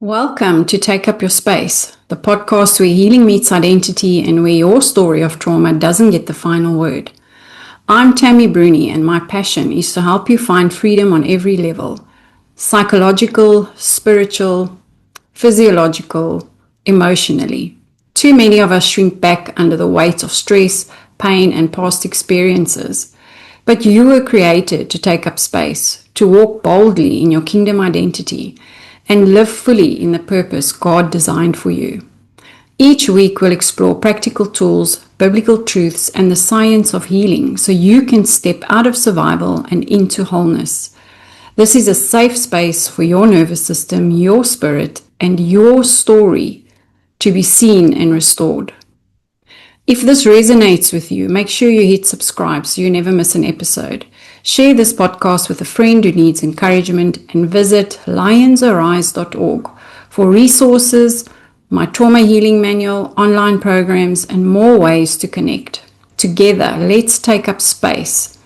Welcome to Take Up Your Space, the podcast where healing meets identity and where your story of trauma doesn't get the final word. I'm Tammy Bruni, and my passion is to help you find freedom on every level: psychological, spiritual, physiological, emotionally. Too many of us shrink back under the weight of stress, pain, and past experiences. But you were created to take up space, to walk boldly in your kingdom identity, and live fully in the purpose God designed for you. Each week we'll explore practical tools, biblical truths, and the science of healing so you can step out of survival and into wholeness. This is a safe space for your nervous system, your spirit, and your story to be seen and restored. If this resonates with you, make sure you hit subscribe so you never miss an episode. Share this podcast with a friend who needs encouragement, and visit lionsarise.org for resources, my trauma healing manual, online programs, and more ways to connect. Together, let's take up space.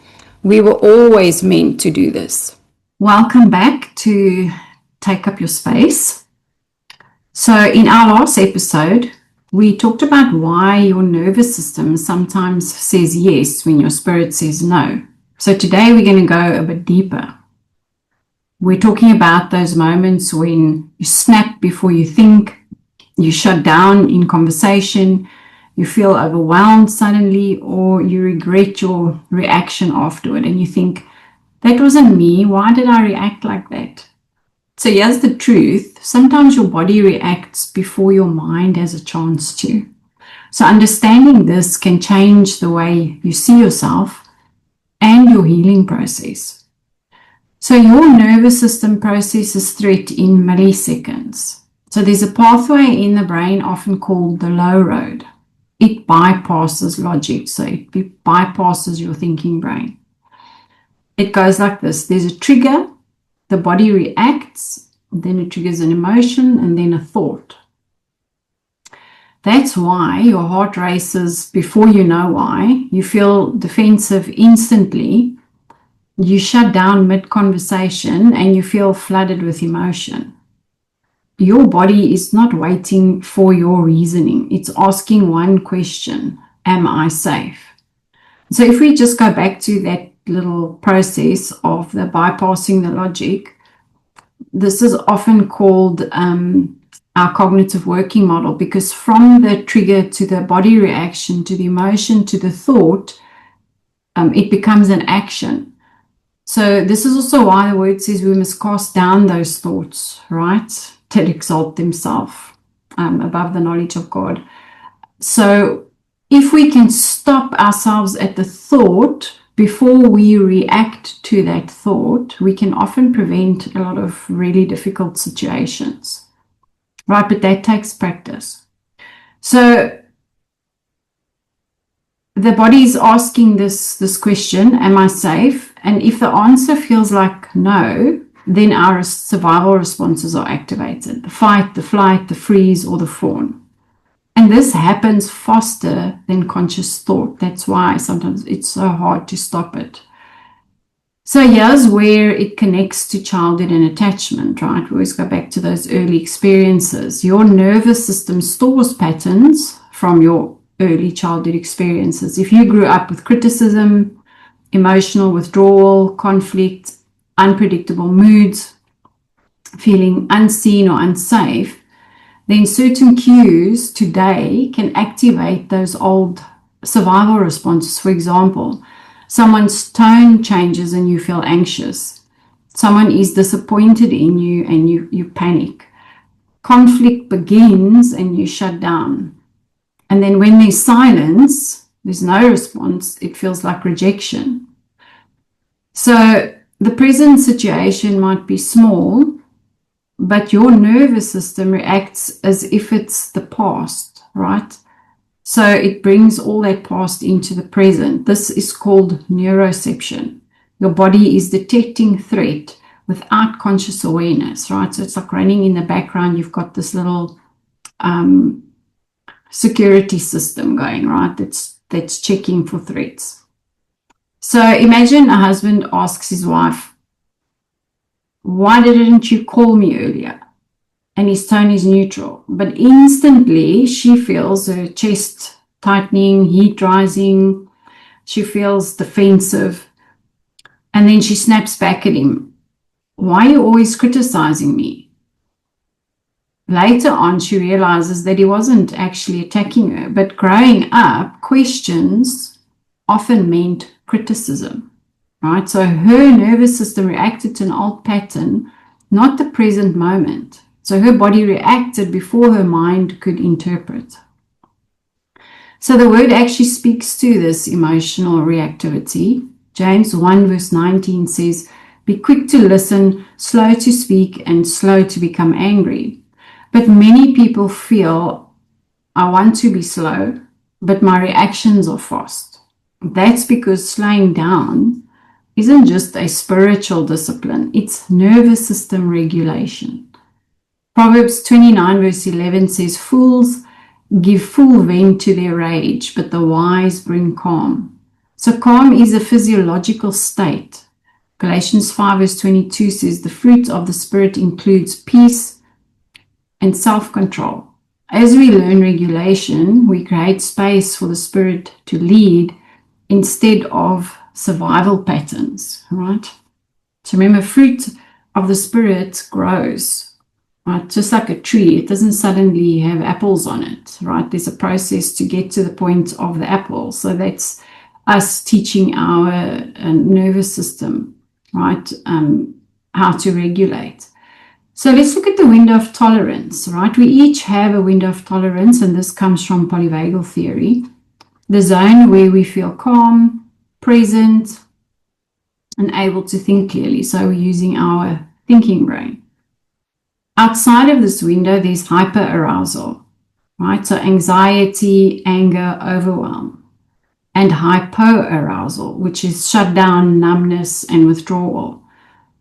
We were always meant to do this. Welcome back to Take Up Your Space. So in our last episode, we talked about why your nervous system sometimes says yes when your spirit says no. So today we're going to go a bit deeper. We're talking about those moments when you snap before you think, you shut down in conversation, you feel overwhelmed suddenly, or you regret your reaction afterward and you think, that wasn't me, why did I react like that? So here's the truth. Sometimes your body reacts before your mind has a chance to. So understanding this can change the way you see yourself and your healing process. So your nervous system processes threat in milliseconds. So there's a pathway in the brain often called the low road. It bypasses logic, so it bypasses your thinking brain. It goes like this. There's a trigger. The body reacts, then it triggers an emotion, and then a thought. That's why your heart races before you know why. You feel defensive instantly. You shut down mid-conversation, and you feel flooded with emotion. Your body is not waiting for your reasoning. It's asking one question: am I safe? So if we just go back to that little process of the bypassing the logic, this is often called our cognitive working model, because from the trigger to the body reaction to the emotion to the thought, it becomes an action. So this is also why the word says we must cast down those thoughts, right, to exalt themselves above the knowledge of God. So if we can stop ourselves at the thought before we react to that thought, we can often prevent a lot of really difficult situations, right? But that takes practice. So the body is asking this question, am I safe? And if the answer feels like no, then our survival responses are activated: the fight, the flight, the freeze, or the fawn. And this happens faster than conscious thought. That's why sometimes it's so hard to stop it. So here's where it connects to childhood and attachment, right? We always go back to those early experiences. Your nervous system stores patterns from your early childhood experiences. If you grew up with criticism, emotional withdrawal, conflict, unpredictable moods, feeling unseen or unsafe, then certain cues today can activate those old survival responses. For example, someone's tone changes and you feel anxious. Someone is disappointed in you and you panic. Conflict begins and you shut down. And then when there's silence, there's no response, it feels like rejection. So the present situation might be small, but your nervous system reacts as if it's the past, right? So it brings all that past into the present. This is called neuroception. Your body is detecting threat without conscious awareness, right? So it's like running in the background. You've got this little security system going, right? That's checking for threats. So imagine a husband asks his wife, why didn't you call me earlier? and his tone is neutral. But instantly she feels her chest tightening, heat rising, she feels defensive, and then she snaps back at him. Why are you always criticizing me? Later on, she realizes that he wasn't actually attacking her, but growing up, questions often meant criticism, right? So her nervous system reacted to an old pattern, not the present moment. So her body reacted before her mind could interpret. So the word actually speaks to this emotional reactivity. James 1 verse 19 says, "Be quick to listen, slow to speak, and slow to become angry." But many people feel, I want to be slow, but my reactions are fast. That's because slowing down isn't just a spiritual discipline, it's nervous system regulation. Proverbs 29 verse 11 says, "Fools give full vent to their rage, but the wise bring calm." So calm is a physiological state. Galatians 5 verse 22 says, "The fruit of the Spirit includes peace and self-control." As we learn regulation, we create space for the Spirit to lead instead of survival patterns, right? So remember, fruit of the Spirit grows, right? Just like a tree, it doesn't suddenly have apples on it, right? There's a process to get to the point of the apple. So that's us teaching our nervous system, right, how to regulate. So let's look at the window of tolerance, right? We each have a window of tolerance, and this comes from polyvagal theory. The zone where we feel calm, present, and able to think clearly. So we're using our thinking brain. Outside of this window, there's hyperarousal, right? So anxiety, anger, overwhelm, and hypoarousal, which is shutdown, numbness, and withdrawal.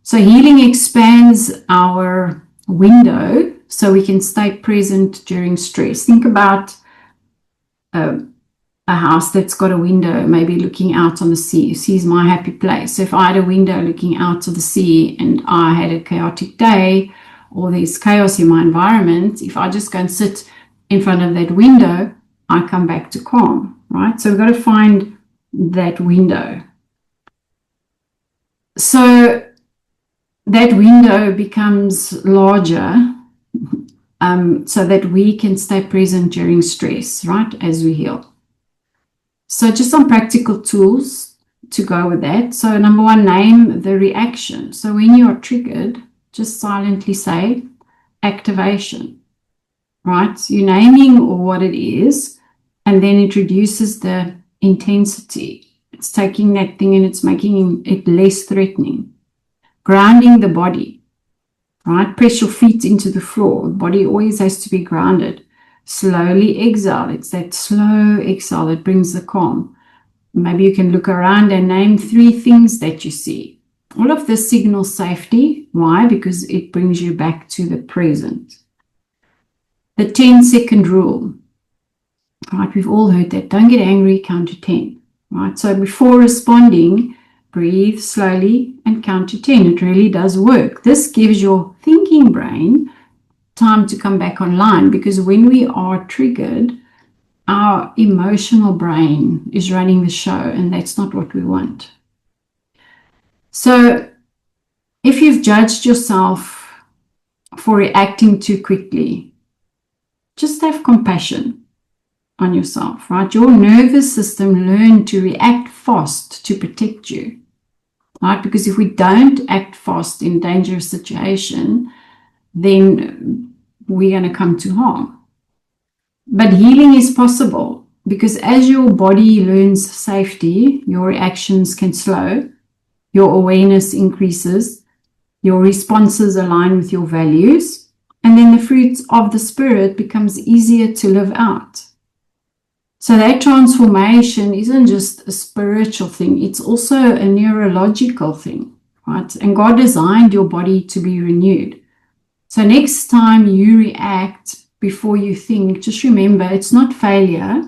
So healing expands our window so we can stay present during stress. Think about a house that's got a window, maybe looking out on the sea. Sea is my happy place. So if I had a window looking out to the sea and I had a chaotic day or there's chaos in my environment, if I just go and sit in front of that window, I come back to calm, right? So we've got to find that window. So that window becomes larger so that we can stay present during stress, right, as we heal. So just some practical tools to go with that. So number one, name the reaction. So when you are triggered, just silently say activation, right? You're naming what it is, and then introduces the intensity. It's taking that thing and it's making it less threatening. Grounding the body, right? Press your feet into the floor. The body always has to be grounded. Slowly exhale. It's that slow exhale that brings the calm. Maybe you can look around and name 3 things that you see. All of this signals safety. Why? Because it brings you back to the present. The 10-second rule, right? We've all heard that. Don't get angry, count to 10, right? So before responding, breathe slowly and count to 10. It really does work. This gives your thinking brain time to come back online, because when we are triggered, our emotional brain is running the show, and that's not what we want. So if you've judged yourself for reacting too quickly, just have compassion on yourself, right? Your nervous system learned to react fast to protect you, right? Because if we don't act fast in a dangerous situation, then we're going to come to harm. But healing is possible, because as your body learns safety, your reactions can slow, your awareness increases, your responses align with your values, and then the fruit of the Spirit becomes easier to live out. So that transformation isn't just a spiritual thing, it's also a neurological thing, right? And God designed your body to be renewed. So next time you react before you think, just remember, it's not failure,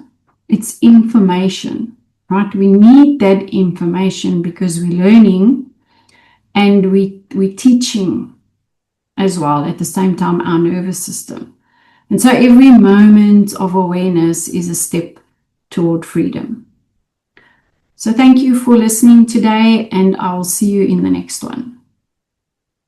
it's information, right? We need that information because we're learning and we're teaching as well, at the same time, our nervous system. And so every moment of awareness is a step toward freedom. So thank you for listening today, and I'll see you in the next one.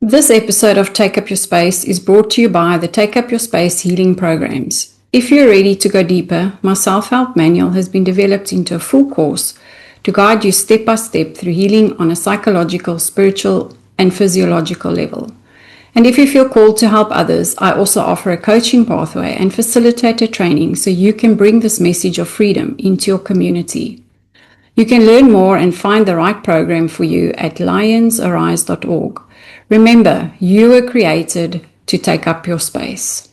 This episode of Take Up Your Space is brought to you by the Take Up Your Space healing programs. If you're ready to go deeper, my self-help manual has been developed into a full course to guide you step by step through healing on a psychological, spiritual, and physiological level. And if you feel called to help others, I also offer a coaching pathway and facilitator training so you can bring this message of freedom into your community. You can learn more and find the right program for you at lionsarise.org. Remember, you were created to take up your space.